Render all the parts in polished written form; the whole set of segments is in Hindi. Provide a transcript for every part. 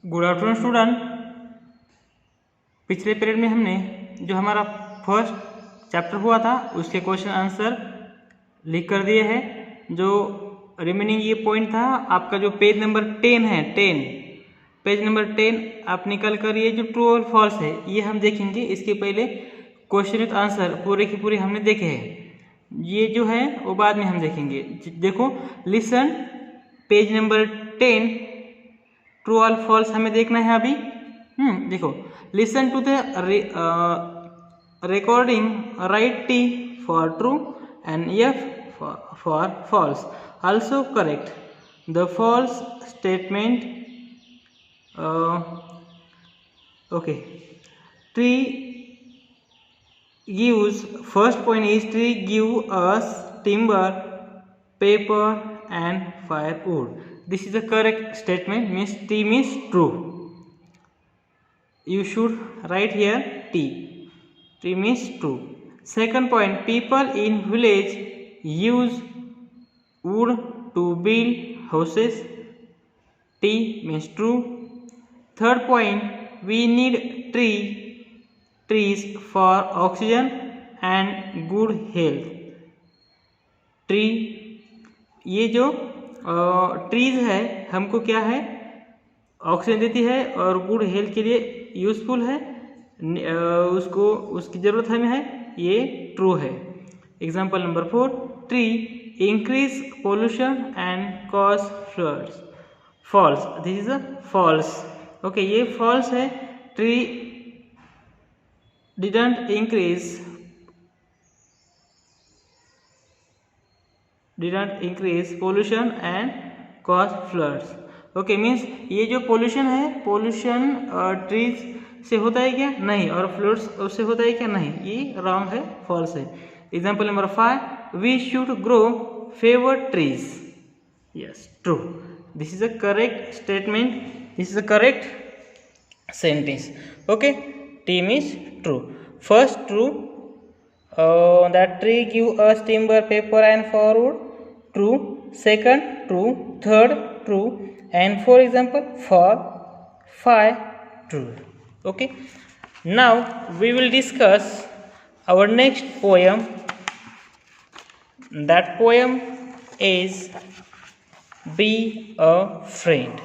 Good afternoon student. पिछले पीरियड में हमने जो हमारा फर्स्ट चैप्टर हुआ था उसके क्वेश्चन आंसर लिख कर दिए हैं। जो रिमेनिंग ये पॉइंट था आपका जो पेज नंबर 10 है, पेज नंबर 10 आप निकल कर ये जो ट्रू और फॉल्स है ये हम देखेंगे। इसके पहले क्वेश्चन विथ आंसर पूरे की पूरे हमने देखे हैं, ये जो है वो बाद में हम देखेंगे। देखो लिसन पेज नंबर 10 ट्रू और फॉल्स हमें देखना है अभी। देखो listen to the recording, write T for true and F for false. Also correct the false statement. Okay, tree gives, first point is tree give us timber, paper and firewood. This is the correct statement, means T means true. You should write here T. T means true. Second point, people in village use wood to build houses. T means true. Third point, we need trees for oxygen and good health. Tree, ये जो ट्रीज है हमको क्या है, ऑक्सीजन देती है और गुड हेल्थ के लिए यूजफुल है, उसको उसकी ज़रूरत हमें है, ये ट्रू है। Example number 4, tree increase pollution and cause floods. False, this is a false. Okay, ये फॉल्स है। Tree didn't increase pollution and cause floods. Okay, means ये जो पोल्यूशन है, पोल्यूशन ट्रीज से होता है क्या? नहीं। और फ्लड्स उससे होता है क्या? नहीं। ये रॉन्ग है, फॉल्स है। Example number 5, we should grow fewer trees. Yes, true. This is a correct statement, this is a correct sentence. Okay, T means true. First true, that tree give us timber, paper and firewood, true. Second true, third true, and for example for 5 true. Okay, now we will discuss our next poem. That poem is Be a Friend.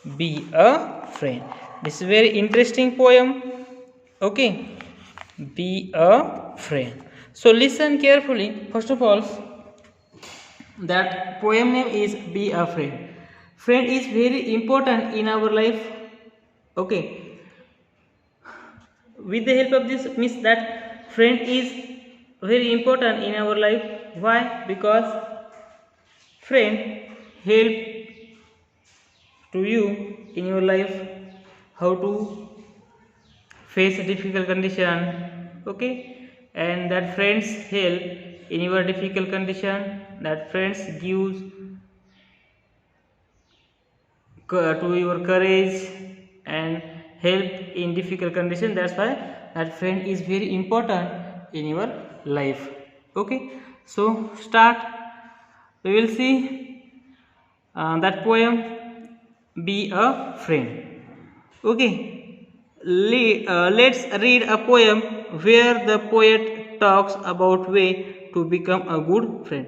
Be a Friend. This is very interesting poem. Okay, be a friend. So listen carefully. First of all, that poem name is Be a Friend. Friend is very important in our life. Okay, with the help of this means that friend is very important in our life. Why? Because friend help to you in your life how to face a difficult condition. Okay, and that friends help in your difficult condition, that friends gives to your courage and help in difficult condition. That's why that friend is very important in your life. Okay, so start. We will see that poem Be a Friend. Okay, let's read a poem where the poet talks about way to become a good friend.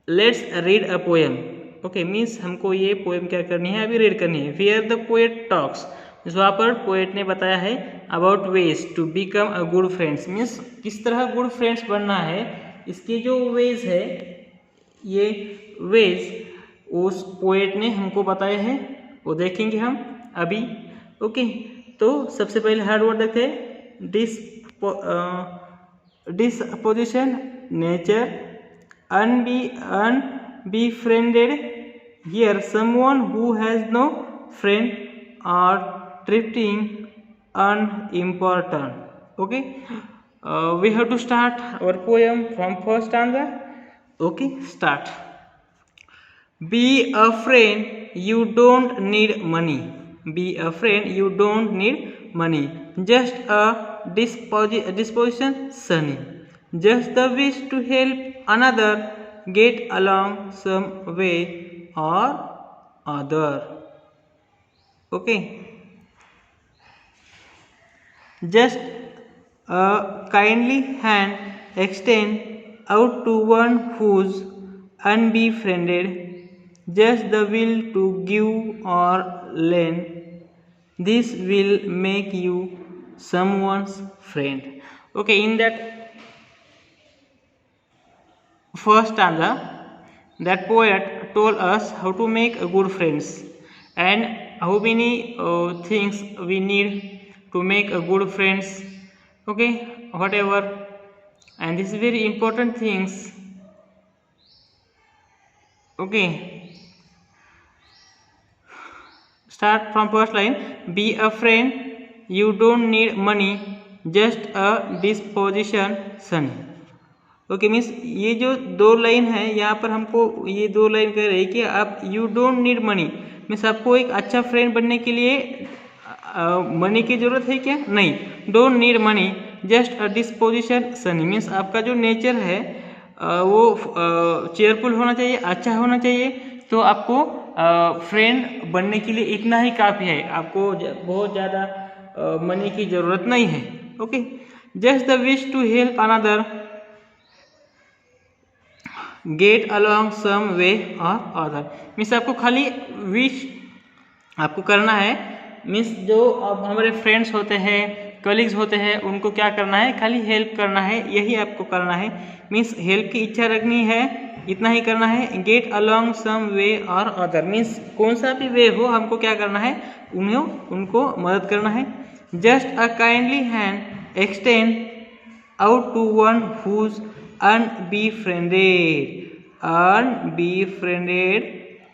Let's read a poem. Okay, means हमको ये पोएम क्या करनी है, अभी रीड करनी है। वेयर द पोएट टॉक्स, वहाँ पर पोएट ने बताया है about ways to become a good friends, means किस तरह गुड फ्रेंड्स बनना है। इसके जो वेज है, ये वेज उस पोएट ने हमको बताए हैं, वो देखेंगे हम अभी। ओके, तो सबसे पहले हार्ड वर्ड देखते हैं। डिसपोजिशन, nature, unbefriended, here someone who has no friend or drifting, unimportant. Okay, we have to start our poem from first stanza. Okay, start. Be a friend, you don't need money. Be a friend, you don't need money. Just a disposition sunny, just the wish to help another get along some way or other. Okay, just a kindly hand extend out to one who's unbefriended, just the will to give or lend. This will make you someone's friend. Okay, in that first stanza, that poet told us how to make good friends and how many things we need to make a good friends. Okay, whatever, and this is very important things. Okay, start from first line. Be a friend, you don't need money, just a disposition son. Okay means ये जो दो लाइन है यहाँ पर हमको ये दो लाइन कह रही है कि आप you don't need money, means आपको एक अच्छा फ्रेंड बनने के लिए मनी की ज़रूरत है क्या? नहीं, don't need money, just a disposition Sunny, means आपका जो नेचर है वो चेयरफुल होना चाहिए, अच्छा होना चाहिए, तो आपको फ्रेंड बनने के लिए इतना ही काफ़ी है, आपको बहुत ज़्यादा मनी की ज़रूरत नहीं है. Okay, just the wish to help another, get along some way और अदर, मीन्स आपको खाली विश आपको करना है, मीन्स जो अब हमारे फ्रेंड्स होते हैं, कलीग्स होते हैं, उनको क्या करना है? खाली हेल्प करना है, यही आपको करना है, मीन्स हेल्प की इच्छा रखनी है, इतना ही करना है. गेट अलॉन्ग सम वे और अदर, मीन्स कौन सा भी वे हो हमको क्या करना है? उनको मदद करना है. Just a kindly hand extend out to one who's unbefriended.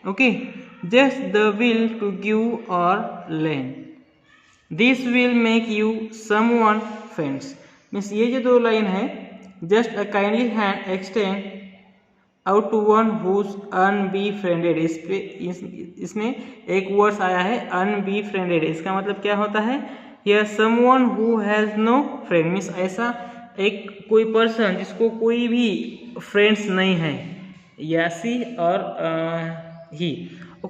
Okay, just the will to give or lend. This will make you someone friends. Means ये जो दो लाइन है, just a kindly hand extend out to one who's unbefriended, इसमें एक वर्ड्स आया है unbefriended, इसका मतलब क्या होता है? Here someone who has no friend, means ऐसा एक कोई पर्सन जिसको कोई भी फ्रेंड्स नहीं है, या सी और ही,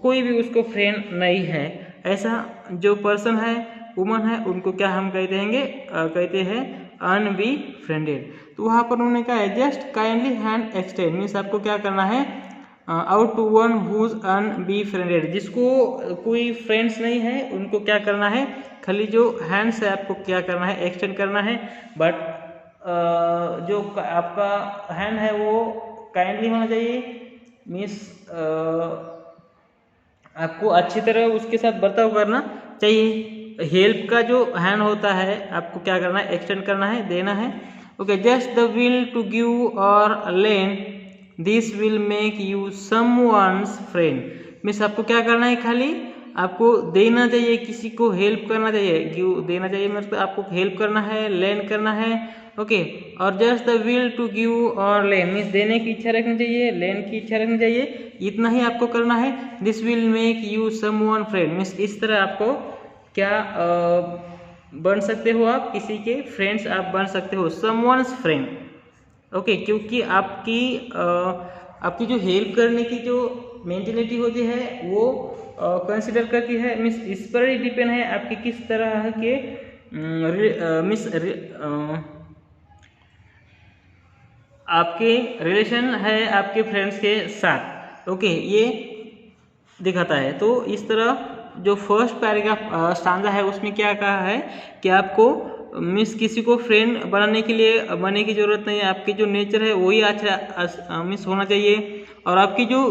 कोई भी उसको फ्रेंड नहीं है, ऐसा जो पर्सन है, वुमन है, उनको क्या हम कहते हैं अनबीफ्रेंडेड. तो वहाँ पर उन्होंने कहा है just kindly hand extend, means आपको क्या करना है? आउट टू वन हुज अनबीफ्रेंडेड, जिसको कोई फ्रेंड्स नहीं है, उनको क्या करना है? खाली जो हैंड्स है आपको क्या करना है? एक्सटेंड करना है. बट जो आपका हैंड है वो काइंडली होना चाहिए, मीन्स आपको अच्छी तरह उसके साथ बर्ताव करना चाहिए. हेल्प का जो हैंड होता है आपको क्या करना है? एक्सटेंड करना है, देना है. Okay, just the will to give और lend, this will make you someone's friend, means आपको क्या करना है? खाली आपको देना चाहिए, किसी को हेल्प करना चाहिए, गिव देना चाहिए, मतलब आपको हेल्प करना है, लेंड करना है. ओके, और just the will to give और लेंड, मीन्स देने की इच्छा रखनी चाहिए, लेंड की इच्छा रखनी चाहिए, इतना ही आपको करना है. This will make you someone friend, means इस तरह आपको क्या बन सकते हो? आप किसी के फ्रेंड्स आप बन सकते हो, समवन्स फ्रेंड. ओके, क्योंकि आपकी जो हेल्प करने की जो मेंटेलिटी होती है वो कंसिडर करती है, मीन्स इस पर ही डिपेंड है आपके किस तरह के आपके रिलेशन है आपके फ्रेंड्स के साथ. ओके, ये दिखाता है. तो इस तरह जो फर्स्ट पैराग्राफ स्टांजा है उसमें क्या कहा है कि आपको मीन्स किसी को फ्रेंड बनाने के लिए बनने की ज़रूरत नहीं है, आपकी जो नेचर है वही अच्छा मीन्स होना चाहिए, और आपकी जो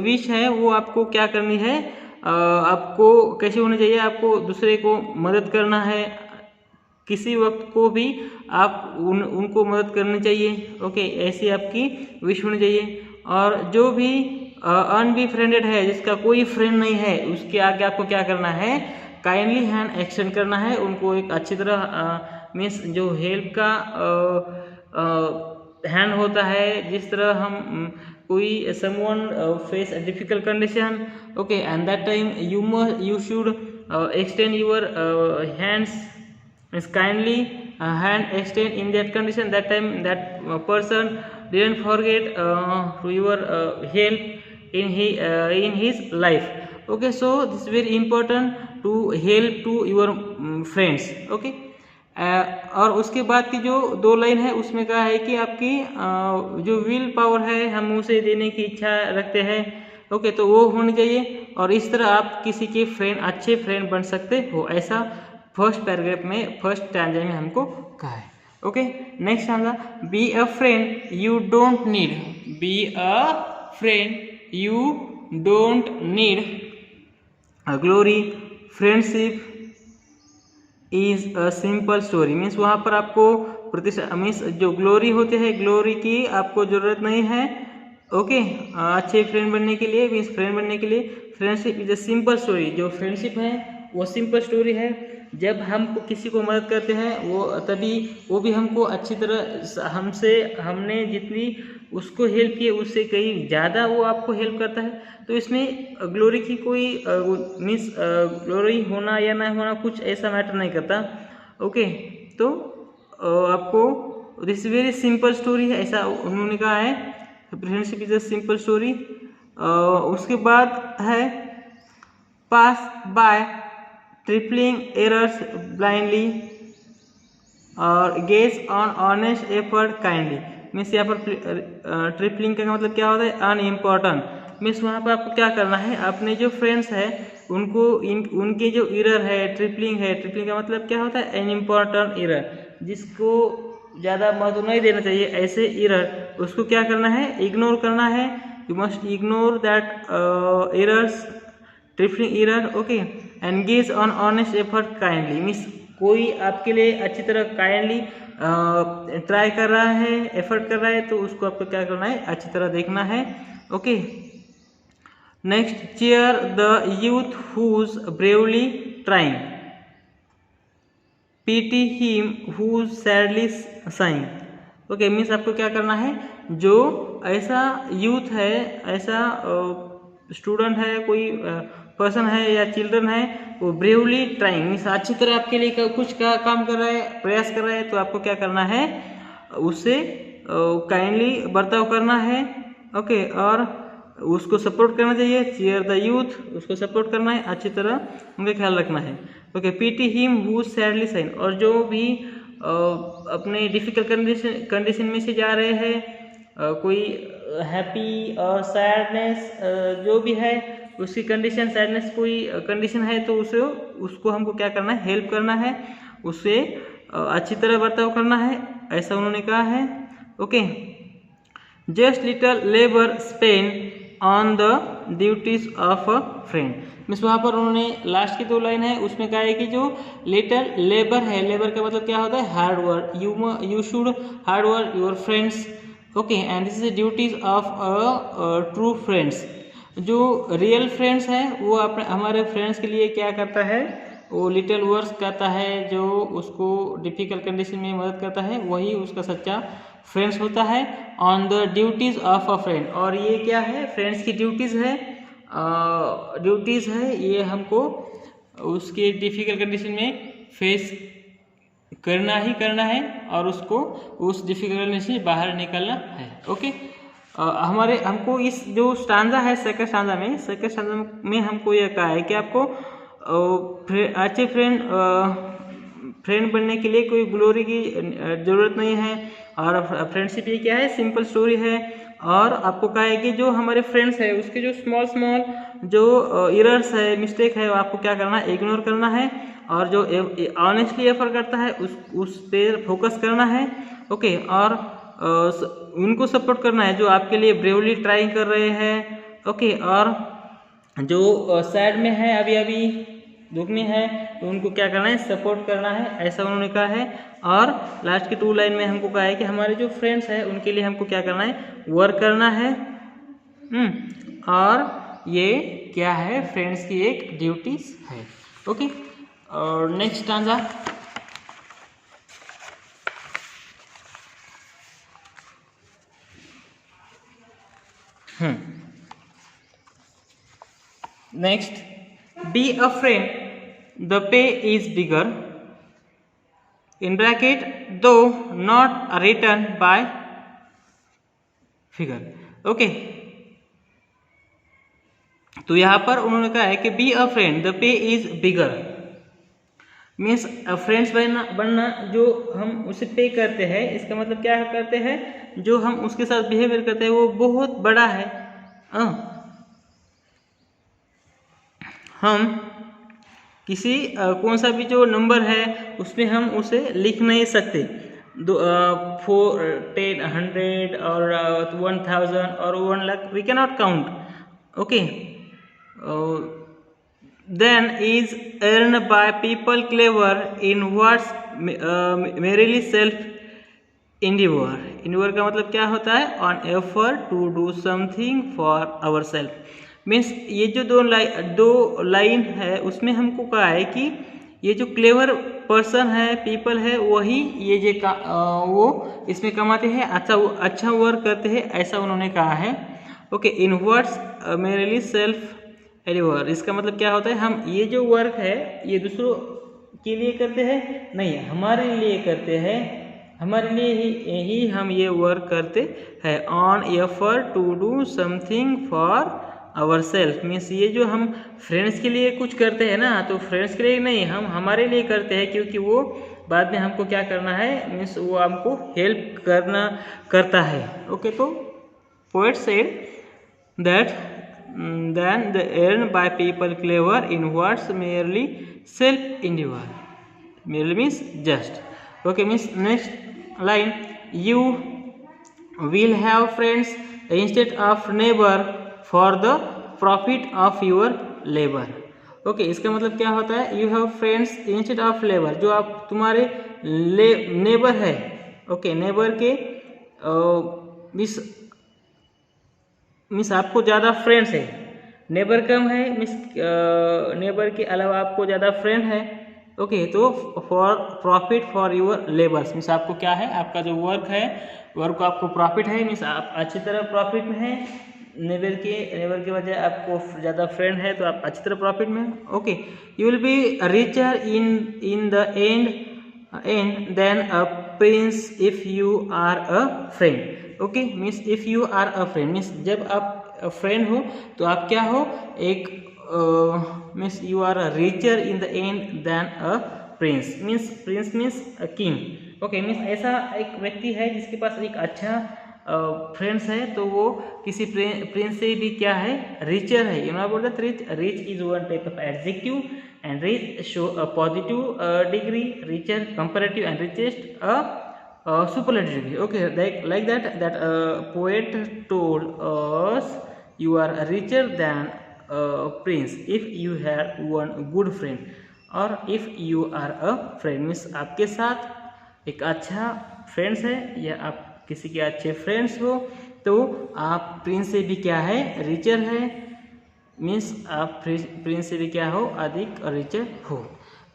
विश है वो आपको क्या करनी है? आपको कैसे होनी चाहिए? आपको दूसरे को मदद करना है, किसी वक्त को भी आप उनको मदद करनी चाहिए. ओके, ऐसी आपकी विश होनी चाहिए. और जो भी अनबीफ्रेंडेड है, जिसका कोई फ्रेंड नहीं है, उसके आगे आपको क्या करना है? काइंडली हैंड एक्सटेंड करना है, उनको एक अच्छी तरह मीन्स जो हेल्प का हैंड होता है, जिस तरह हम कोई someone face a difficult condition. Okay, and that time you should extend your hands, means kindly hand extend in that condition. That time that person didn't forget your help in his life. Okay, so this very important to help to your friends. Okay, और उसके बाद की जो 2 लाइन है उसमें कहा है कि आपकी जो विल पावर है, हम उसे देने की इच्छा रखते हैं। ओके, तो वो होनी चाहिए, और इस तरह आप किसी के फ्रेंड, अच्छे फ्रेंड बन सकते हो, ऐसा फर्स्ट पैराग्राफ में, फर्स्ट स्टैंजा में हमको कहा है। Okay, next stanza, be a friend you don't need, be a friend you don't need glory, friendship is a simple story. Means वहाँ पर आपको प्रतिष्ठा, मीन्स जो ग्लोरी होते हैं, ग्लोरी की आपको जरूरत नहीं है। ओके, अच्छे फ्रेंड बनने के लिए, मीन्स फ्रेंड बनने के लिए friendship is a simple story. जो फ्रेंडशिप है वो सिंपल स्टोरी है। जब हम किसी को मदद करते हैं वो तभी वो भी हमको अच्छी तरह, हमने जितनी उसको हेल्प की उससे कहीं ज़्यादा वो आपको हेल्प करता है। तो इसमें ग्लोरी की कोई मीन्स ग्लोरी होना या ना होना कुछ ऐसा मैटर नहीं करता। ओके, तो आपको दिस वेरी सिंपल स्टोरी है, ऐसा उन्होंने कहा है। Friendship is a simple story. उसके बाद है पास बाय ट्रिपलिंग एरर्स ब्लाइंडली और gauge on honest effort kindly. Means यहाँ पर ट्रिपलिंग का मतलब क्या होता है, अनइम्पॉर्टेंट। मीन्स वहाँ पर आपको क्या करना है, अपने जो फ्रेंड्स है उनको उनके जो एरर है, ट्रिपलिंग है, ट्रिपलिंग का मतलब क्या होता है, अनइम्पॉर्टेंट एरर, जिसको ज़्यादा महत्व नहीं देना चाहिए, ऐसे एरर उसको क्या करना है, इग्नोर करना है। You must ignore that errors, tripling error. Okay, engage on honest effort kindly. Means कोई आपके लिए अच्छी तरह काइंडली ट्राई कर रहा है, एफर्ट कर रहा है, तो उसको आपको क्या करना है, अच्छी तरह देखना है। Okay, next, cheer the youth who's bravely trying, pity him who's sadly sighing. Okay, means आपको क्या करना है, जो ऐसा यूथ है, ऐसा स्टूडेंट है, कोई पर्सन है या चिल्ड्रन है, वो ब्रेवली ट्राइंग मीन्स अच्छी तरह आपके लिए कुछ काम कर रहा है, प्रयास कर रहा है, तो आपको क्या करना है, उससे काइंडली बर्ताव करना है। ओके, और उसको सपोर्ट करना चाहिए, चीयर द यूथ, उसको सपोर्ट करना है, अच्छी तरह उनका ख्याल रखना है। Okay, pity him who sadly sighing, और जो भी अपने डिफिकल्ट कंडीशन में से जा रहे हैं, कोई हैप्पी और सैडनेस जो भी है उसकी कंडीशन, सैडनेस कोई कंडीशन है, तो उसको हमको क्या करना है, हेल्प करना है, उससे अच्छी तरह बर्ताव करना है, ऐसा उन्होंने कहा है। Okay, just little labour Spain on the duties of a friend. Means वहाँ पर उन्होंने लास्ट की 2 लाइन है उसमें कहा है कि जो लिटल लेबर है, लेबर का मतलब क्या होता है, hard work, you should hard work your friends. Okay, and this is duties of a true friends. जो रियल फ्रेंड्स है वो अपने हमारे फ्रेंड्स के लिए क्या करता है, वो लिटिल वर्क्स करता है, जो उसको डिफिकल्ट कंडीशन में मदद करता है, वही उसका सच्चा फ्रेंड्स होता है। On the duties of a friend, और ये क्या है, फ्रेंड्स की ड्यूटीज है, ड्यूटीज है, ये हमको उसके डिफिकल्ट कंडीशन में फेस करना ही करना है, और उसको उस डिफिकल्ट कंडीशन से बाहर निकलना है। ओके, हमारे हमको इस जो स्टांजा है, सेकंड स्टांजा में हमको यह कहा है कि आपको अच्छे फ्रेंड बनने के लिए कोई ग्लोरी की ज़रूरत नहीं है, और फ्रेंडशिप ये क्या है, सिंपल स्टोरी है। और आपको कहा है कि जो हमारे फ्रेंड्स है उसके जो स्मॉल जो एरर्स है, मिस्टेक है, वो आपको क्या करना है, इग्नोर करना है, और जो ऑनेस्टली एफर्ट करता है उस पर फोकस करना है। ओके, और उनको सपोर्ट करना है जो आपके लिए ब्रेवली ट्राई कर रहे हैं। ओके, और जो सैड में है, अभी दुख में है, तो उनको क्या करना है, सपोर्ट करना है, ऐसा उन्होंने कहा है। और लास्ट की 2 लाइन में हमको कहा है कि हमारे जो फ्रेंड्स हैं उनके लिए हमको क्या करना है, वर्क करना है। और ये क्या है, फ्रेंड्स की एक ड्यूटीज है। ओके, और next stanza, next, be a friend, the pay is bigger, in bracket, though not written by figure. Okay, तो यहाँ पर उन्होंने कहा है कि be a friend the pay is bigger, means friends बनना जो हम उसे पे करते हैं, इसका मतलब क्या करते हैं, जो हम उसके साथ बिहेवियर करते हैं वो बहुत बड़ा है। हम किसी कौन सा भी जो नंबर है उसमें हम उसे लिख नहीं सकते, 4, 10, 100 और 1000 और 1 lakh, we can not count. Okay, then is earned by people clever in what's merely self endeavor। endeavor का मतलब क्या होता है, on effort to do something for ourselves। Means ये जो दो लाइन है उसमें हमको कहा है कि ये जो क्लेवर पर्सन है, पीपल है, वही ये जो वो इसमें कमाते हैं, अच्छा वर्क करते हैं, ऐसा उन्होंने कहा है। ओके, इन वर्ड्स मेरेली सेल्फ एडिवर, इसका मतलब क्या होता है, हम ये जो वर्क है ये दूसरों के लिए करते हैं नहीं, हमारे लिए करते हैं, हमारे लिए ही हम ये वर्क करते हैं। Own effort to do something for our self, means ये जो हम फ्रेंड्स के लिए कुछ करते हैं ना, तो फ्रेंड्स के लिए नहीं, हम हमारे लिए करते हैं, क्योंकि वो बाद में हमको क्या करना है, मीन्स वो हमको हेल्प करता है। ओके, तो poet said that then they earn by people clever in what's merely self endeavor, merely means just। okay, means next line, you will have friends instead of neighbor for the profit of your labor। okay, इसका मतलब क्या होता है, you have friends instead of labor, जो आप तुम्हारे नेबर है। ओके, नेबर के मीन्स आपको ज़्यादा फ्रेंड्स है, नेबर कम है, मीन्स नेबर के अलावा आपको ज़्यादा फ्रेंड है। ओके, तो for profit for your labours, means आपको क्या है, आपका जो वर्क है, वर्क को आपको प्रॉफिट है, मीन्स आप अच्छी तरह प्रॉफिट में है, नेबर के वजह आपको ज़्यादा फ्रेंड है तो आप अच्छी तरह प्रॉफिट में। Okay, you will be richer in the end than a prince if you are a friend. Okay, means if you are a friend, means जब आप फ्रेंड हो तो आप क्या हो, एक means you are a richer in the end than a prince, means a king. Okay, means ऐसा एक व्यक्ति है जिसके पास एक अच्छा फ्रेंड्स है, तो वो किसी प्रिंस से भी क्या है, रिचर है। You know about that, rich is one type of adjective and rich show a positive degree, richer comparative and richest a superlative। okay, like that poet told us you are richer than a prince if you had one good friend, और if you are a friend means आपके साथ एक अच्छा फ्रेंड्स है या आप किसी के अच्छे फ्रेंड्स हो तो आप प्रिंस से भी क्या है, रिचर है, मीन्स आप प्रिंस से भी क्या हो, अधिक रिचर हो।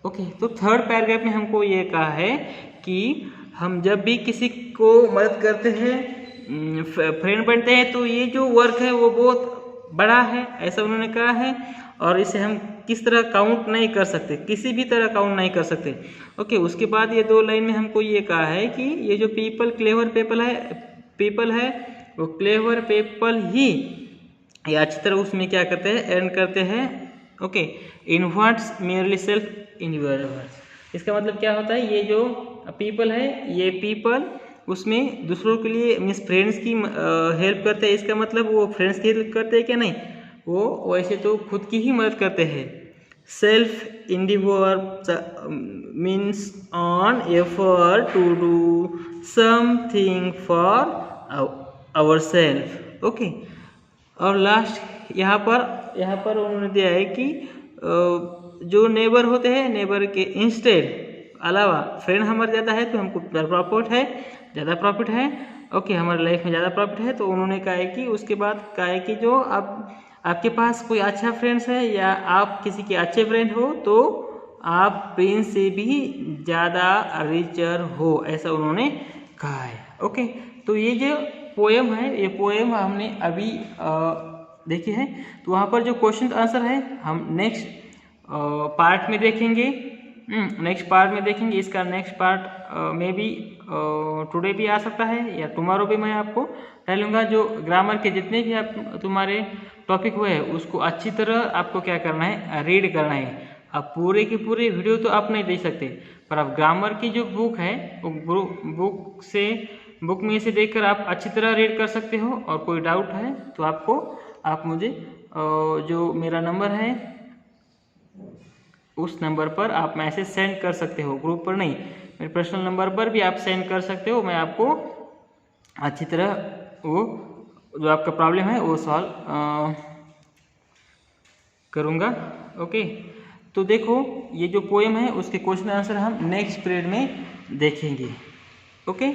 ओके, तो थर्ड पैराग्राफ में हमको ये कहा है कि हम जब भी किसी को मदद करते हैं, फ्रेंड बनते हैं, तो ये जो वर्क है वो बहुत बड़ा है, ऐसा उन्होंने कहा है, और इसे हम किस तरह काउंट नहीं कर सकते, किसी भी तरह काउंट नहीं कर सकते। ओके, उसके बाद ये दो लाइन में हमको ये कहा है कि ये जो क्लेवर पीपल है वो क्लेवर पीपल ही ये अच्छी तरह उसमें क्या करते हैं, अर्न करते हैं। ओके, इन व्हाट्स मेयरली सेल्फ इंडिविजुअल, इसका मतलब क्या होता है, ये जो पीपल है, ये पीपल उसमें दूसरों के लिए मीन्स फ्रेंड्स की हेल्प करते हैं, इसका मतलब वो फ्रेंड्स की हेल्प करते हैं क्या, नहीं, वो वैसे तो खुद की ही मदद करते हैं। Self individual means own effort to do something for our self. Okay, और लास्ट यहाँ पर उन्होंने दिया है कि जो नेबर होते हैं, नेबर के इंस्टेड अलावा फ्रेंड हमारे ज़्यादा है तो हमको ज़्यादा प्रॉफिट है। ओके, हमारे लाइफ में ज़्यादा प्रॉफिट है, तो उन्होंने कहा है कि उसके बाद कहा है कि जो आपके पास कोई अच्छा फ्रेंड्स है या आप किसी के अच्छे फ्रेंड हो तो आप प्रिंस से भी ज़्यादा रिचर हो, ऐसा उन्होंने कहा है। ओके, तो ये जो पोएम है, ये पोएम हमने अभी देखी है, तो वहाँ पर जो क्वेश्चन आंसर है हम नेक्स्ट पार्ट में देखेंगे। नेक्स्ट पार्ट में देखेंगे। इसका next part may be today भी आ सकता है या टुमारो भी मैं आपको डालूंगा। जो ग्रामर के जितने भी आप तुम्हारे टॉपिक हुए हैं उसको अच्छी तरह आपको क्या करना है, रीड करना है। अब पूरे के पूरे वीडियो तो आप नहीं देख सकते, पर आप ग्रामर की जो बुक है वो बुक में से देखकर आप अच्छी तरह रीड कर सकते हो। और कोई डाउट है तो आप मुझे जो मेरा नंबर है उस नंबर पर आप मैसेज सेंड कर सकते हो, ग्रुप पर नहीं, मेरे पर्सनल नंबर पर भी आप सेंड कर सकते हो। मैं आपको अच्छी तरह वो जो आपका प्रॉब्लम है वो सॉल्व करूँगा। ओके, तो देखो ये जो पोएम है उसके क्वेश्चन आंसर हम नेक्स्ट पीरियड में देखेंगे। ओके।